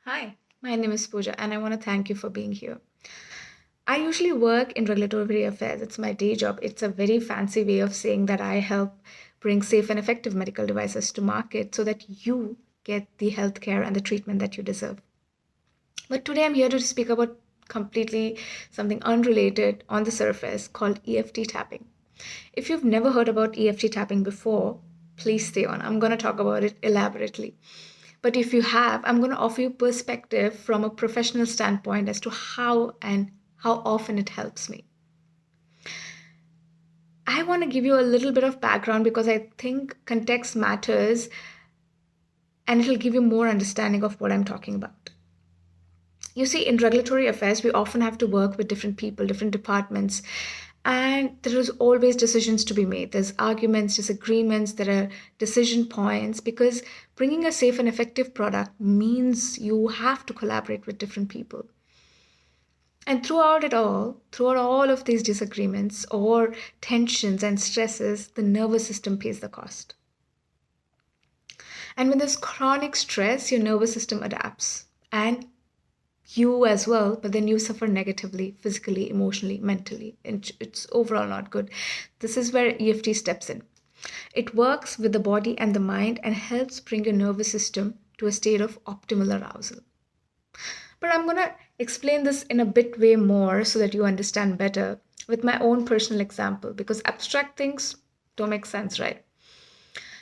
Hi, my name is Pooja, and I want to thank you for being here. I usually work in regulatory affairs. It's my day job. It's a very fancy way of saying that I help bring safe and effective medical devices to market so that you get the healthcare and the treatment that you deserve. But today I'm here to speak about completely something unrelated on the surface called EFT tapping. If you've never heard about EFT tapping before, please stay on. I'm going to talk about it elaborately. But if you have, I'm going to offer you perspective from a professional standpoint as to how and how often it helps me. I want to give you a little bit of background because I think context matters and it'll give you more understanding of what I'm talking about. You see, in regulatory affairs, we often have to work with different people, different departments, and there is always decisions to be made. There's arguments, disagreements, there are decision points because bringing a safe and effective product means you have to collaborate with different people. And throughout all of these disagreements or tensions and stresses, the nervous system pays the cost. And when there's chronic stress, your nervous system adapts. And you as well, but then you suffer negatively, physically, emotionally, mentally. And it's overall not good. This is where EFT steps in. It works with the body and the mind and helps bring your nervous system to a state of optimal arousal. But I'm going to explain this in a bit way more so that you understand better with my own personal example because abstract things don't make sense, right?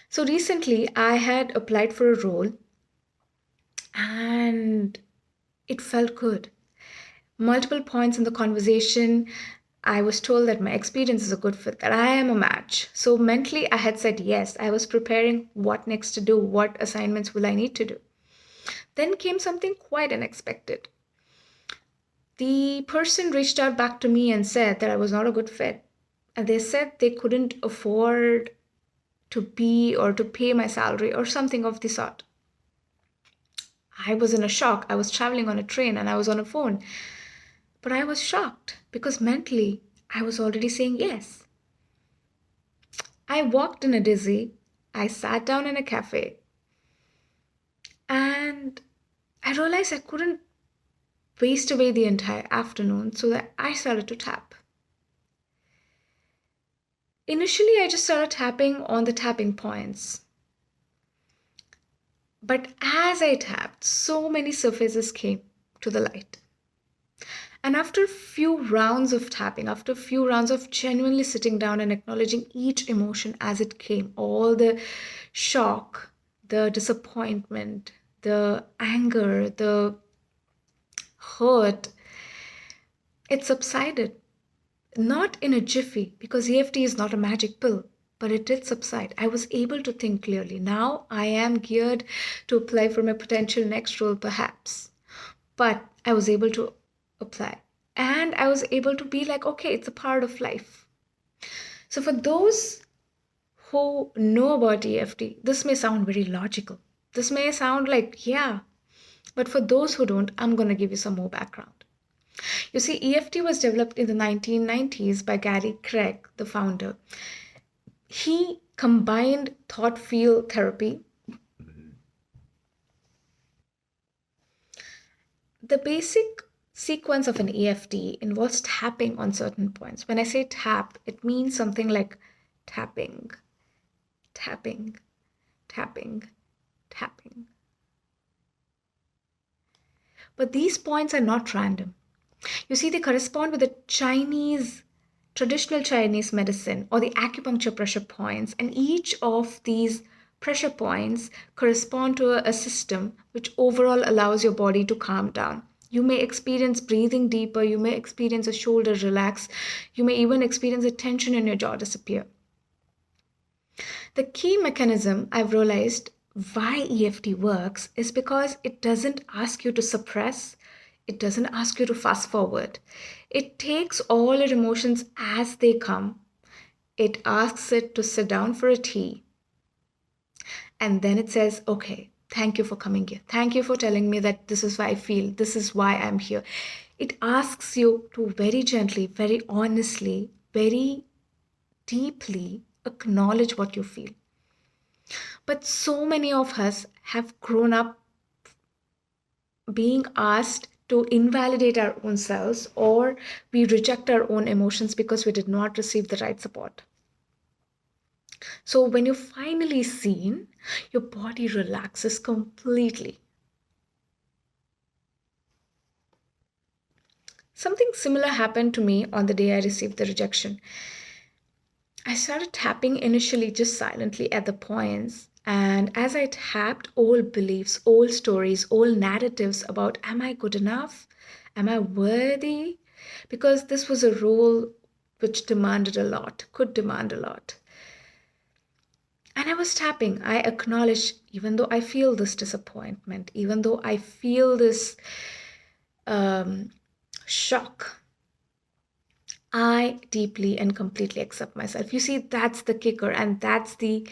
So recently I had applied for a role and it felt good. Multiple points in the conversation, I was told that my experience is a good fit, that I am a match. So mentally, I had said yes. I was preparing what next to do, what assignments will I need to do. Then came something quite unexpected. The person reached out back to me and said that I was not a good fit. And they said they couldn't afford to be or to pay my salary or something of the sort. I was in a shock. I was traveling on a train and I was on a phone. But I was shocked because mentally I was already saying yes. I walked in a dizzy. I sat down in a cafe and I realized I couldn't waste away the entire afternoon, so that I started to tap. Initially, I just started tapping on the tapping points. But as I tapped, so many surfaces came to the light. And after a few rounds of tapping, after a few rounds of genuinely sitting down and acknowledging each emotion as it came, all the shock, the disappointment, the anger, the hurt, it subsided. Not in a jiffy, because EFT is not a magic pill, but it did subside. I was able to think clearly. Now I am geared to apply for my potential next role, perhaps. But I was able to apply. And I was able to be like, okay, it's a part of life. So for those who know about EFT, this may sound very logical. This may sound like, yeah. But for those who don't, I'm going to give you some more background. You see, EFT was developed in the 1990s by Gary Craig, the founder. He combined thought field therapy. The basic sequence of an EFT involves tapping on certain points. When I say tap, it means something like tapping, tapping, tapping, tapping. But these points are not random. You see, they correspond with the traditional Chinese medicine or the acupuncture pressure points, and each of these pressure points correspond to a system which overall allows your body to calm down. You may experience breathing deeper, you may experience a shoulder relax, you may even experience a tension in your jaw disappear. The key mechanism I've realized why EFT works is because it doesn't ask you to suppress, it doesn't ask you to fast forward. It takes all your emotions as they come. It asks it to sit down for a tea. And then it says, okay, thank you for coming here. Thank you for telling me that this is why I feel, this is why I'm here. It asks you to very gently, very honestly, very deeply acknowledge what you feel. But so many of us have grown up being asked to invalidate our own selves, or we reject our own emotions because we did not receive the right support. So when you're finally seen, your body relaxes completely. Something similar happened to me on the day I received the rejection. I started tapping initially just silently at the points, and as I tapped, old beliefs, old stories, old narratives about am I good enough? Am I worthy? Because this was a role which demanded a lot, could demand a lot. And I was tapping. I acknowledged, even though I feel this disappointment, even though I feel this um, shock, I deeply and completely accept myself. You see, that's the kicker, and that's the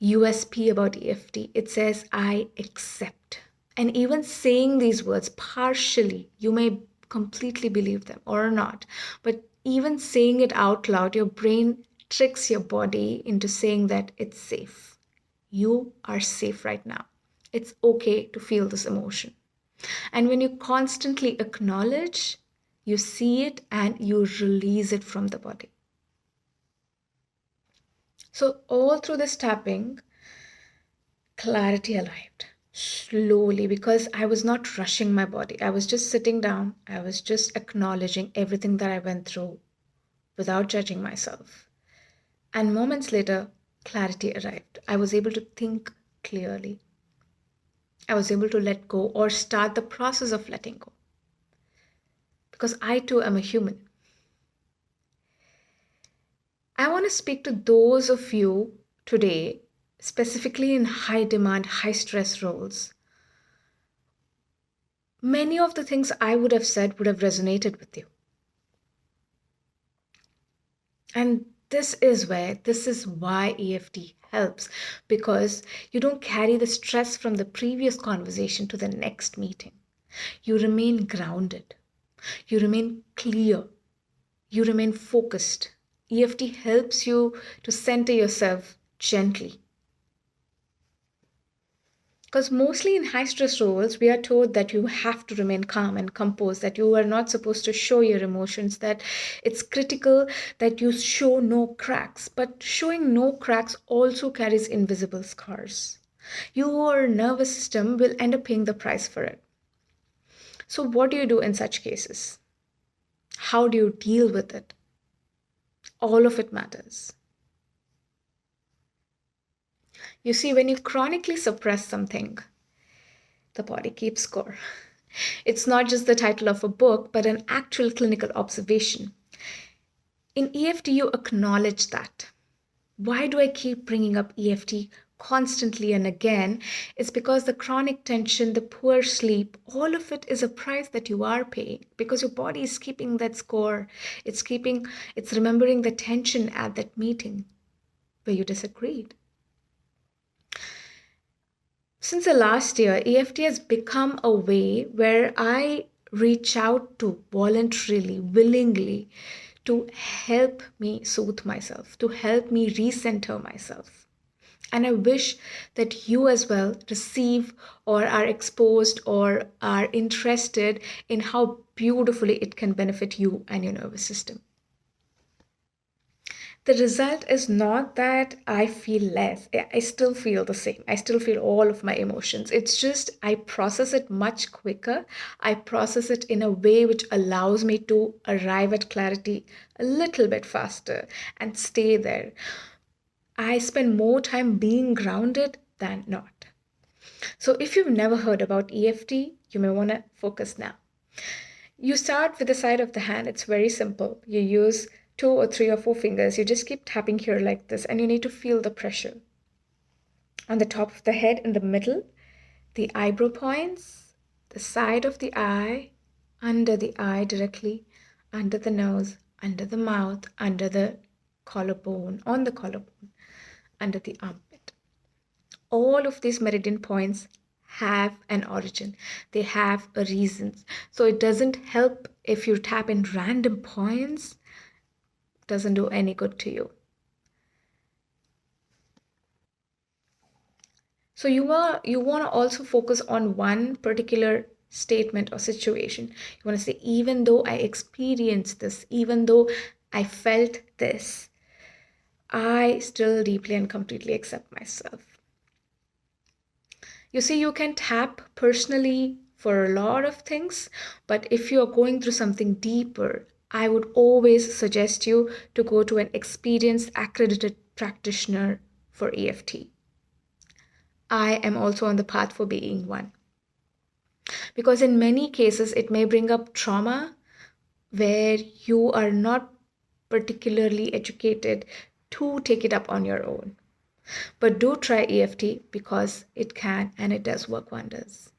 USP about EFT. It says, I accept. And even saying these words partially, you may completely believe them or not, but even saying it out loud, your brain tricks your body into saying that it's safe. You are safe right now. It's okay to feel this emotion. And when you constantly acknowledge, you see it and you release it from the body. So, all through this tapping, clarity arrived slowly because I was not rushing my body. I was just sitting down, I was just acknowledging everything that I went through without judging myself. And moments later, clarity arrived. I was able to think clearly. I was able to let go or start the process of letting go because I too am a human. I want to speak to those of you today, specifically in high demand, high stress roles. Many of the things I would have said would have resonated with you. And this is why EFT helps, because you don't carry the stress from the previous conversation to the next meeting. You remain grounded, you remain clear, you remain focused. EFT helps you to center yourself gently. Because mostly in high stress roles, we are told that you have to remain calm and composed, that you are not supposed to show your emotions, that it's critical that you show no cracks. But showing no cracks also carries invisible scars. Your nervous system will end up paying the price for it. So, what do you do in such cases? How do you deal with it? All of it matters. You see, when you chronically suppress something, the body keeps score. It's not just the title of a book, but an actual clinical observation. In EFT, you acknowledge that. Why do I keep bringing up EFT constantly and again? It's because the chronic tension, the poor sleep, all of it is a price that you are paying because your body is keeping that score. It's remembering the tension at that meeting where you disagreed. Since the last year, EFT has become a way where I reach out to voluntarily, willingly, to help me soothe myself, to help me recenter myself. And I wish that you as well receive or are exposed or are interested in how beautifully it can benefit you and your nervous system. The result is not that I feel less. I still feel the same. I still feel all of my emotions. It's just I process it much quicker. I process it in a way which allows me to arrive at clarity a little bit faster and stay there. I spend more time being grounded than not. So if you've never heard about EFT, you may want to focus now. You start with the side of the hand. It's very simple. You use 2 or 3 or 4 fingers. You just keep tapping here like this, and you need to feel the pressure. On the top of the head, in the middle, the eyebrow points, the side of the eye, under the eye directly, under the nose, under the mouth, under the collarbone, on the collarbone, under the armpit. All of these meridian points have an origin. They have a reason. So it doesn't help if you tap in random points. It doesn't do any good to you. So you want to also focus on one particular statement or situation. You want to say, even though I experienced this, even though I felt this, I still deeply and completely accept myself. You see, you can tap personally for a lot of things, but if you're going through something deeper, I would always suggest you to go to an experienced, accredited practitioner for EFT. I am also on the path for being one. Because in many cases, it may bring up trauma where you are not particularly educated to take it up on your own. But do try EFT because it can and it does work wonders.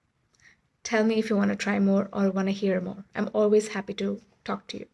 Tell me if you want to try more or want to hear more. I'm always happy to talk to you.